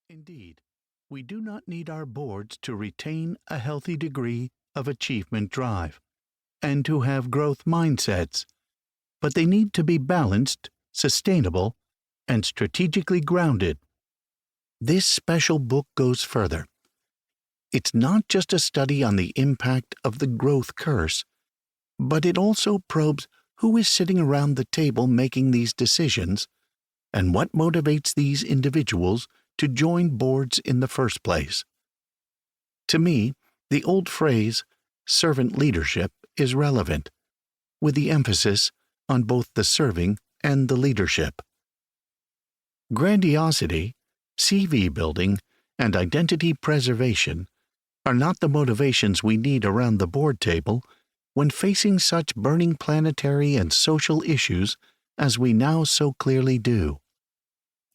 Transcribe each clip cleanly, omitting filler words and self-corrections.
Indeed, we do not need our boards to retain a healthy degree of achievement drive and to have growth mindsets, but they need to be balanced, sustainable, and strategically grounded. This special book goes further. It's not just a study on the impact of the growth curse, but it also probes who is sitting around the table making these decisions and what motivates these individuals to join boards in the first place. To me, the old phrase, servant leadership, is relevant, with the emphasis on both the serving and the leadership. Grandiosity, CV building, and identity preservation are not the motivations we need around the board table when facing such burning planetary and social issues as we now so clearly do.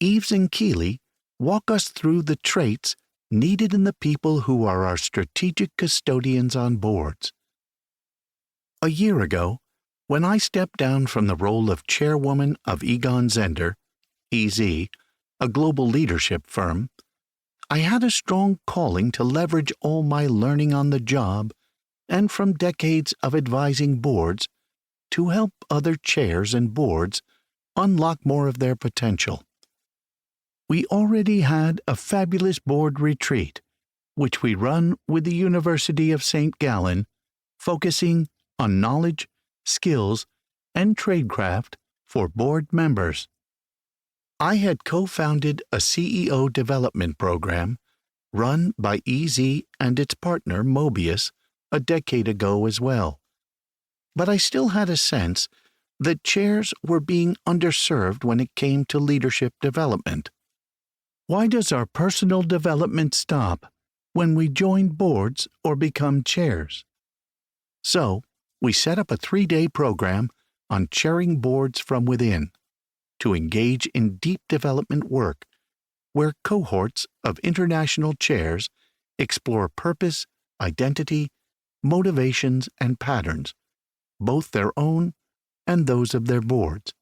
Yves and Keeley walk us through the traits needed in the people who are our strategic custodians on boards. A year ago, when I stepped down from the role of chairwoman of Egon Zehnder, EZ, a global leadership firm, I had a strong calling to leverage all my learning on the job and from decades of advising boards to help other chairs and boards unlock more of their potential. We already had a fabulous board retreat, which we run with the University of St. Gallen, focusing on knowledge, skills, and tradecraft for board members. I had co-founded a CEO development program run by EZ and its partner Mobius a decade ago as well. But I still had a sense that chairs were being underserved when it came to leadership development. Why does our personal development stop when we join boards or become chairs? So, we set up a 3-day program on chairing boards from within to engage in deep development work where cohorts of international chairs explore purpose, identity, motivations, and patterns, both their own and those of their boards.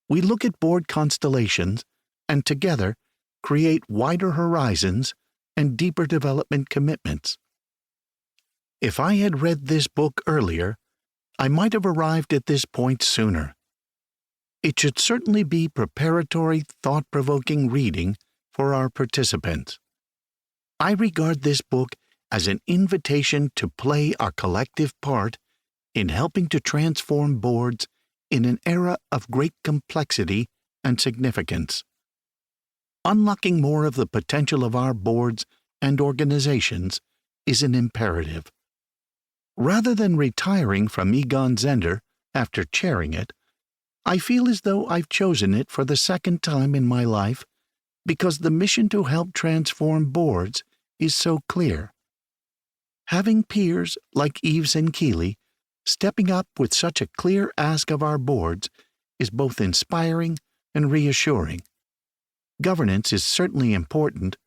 We look at board constellations and together create wider horizons and deeper development commitments. If I had read this book earlier, I might have arrived at this point sooner. It should certainly be preparatory, thought-provoking reading for our participants. I regard this book as an invitation to play our collective part in helping to transform boards in an era of great complexity and significance. Unlocking more of the potential of our boards and organizations is an imperative. Rather than retiring from Egon Zehnder after chairing it, I feel as though I've chosen it for the second time in my life because the mission to help transform boards is so clear. Having peers like Yves and Keeley stepping up with such a clear ask of our boards is both inspiring and reassuring. Governance is certainly important,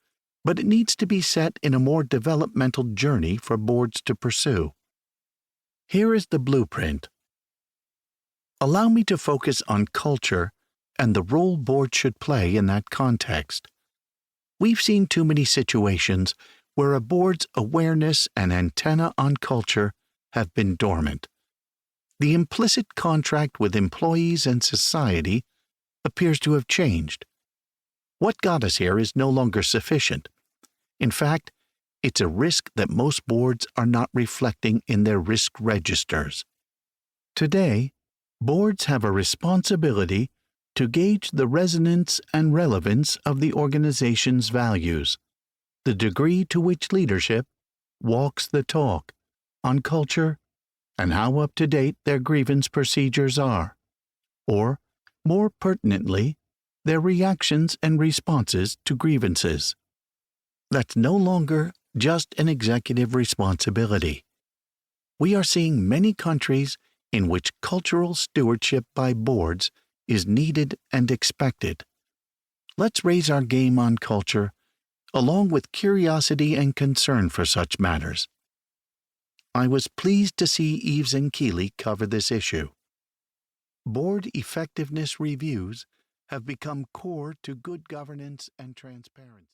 but it needs to be set in a more developmental journey for boards to pursue. Here is the blueprint. Allow me to focus on culture and the role boards should play in that context. We've seen too many situations where a board's awareness and antenna on culture have been dormant. The implicit contract with employees and society appears to have changed. What got us here is no longer sufficient. In fact, it's a risk that most boards are not reflecting in their risk registers. Today, boards have a responsibility to gauge the resonance and relevance of the organization's values, the degree to which leadership walks the talk on culture, and how up-to-date their grievance procedures are, or, more pertinently, their reactions and responses to grievances. That's no longer just an executive responsibility. We are seeing many countries in which cultural stewardship by boards is needed and expected. Let's raise our game on culture, along with curiosity and concern for such matters. I was pleased to see Yves and Keeley cover this issue. Board effectiveness reviews have become core to good governance and transparency.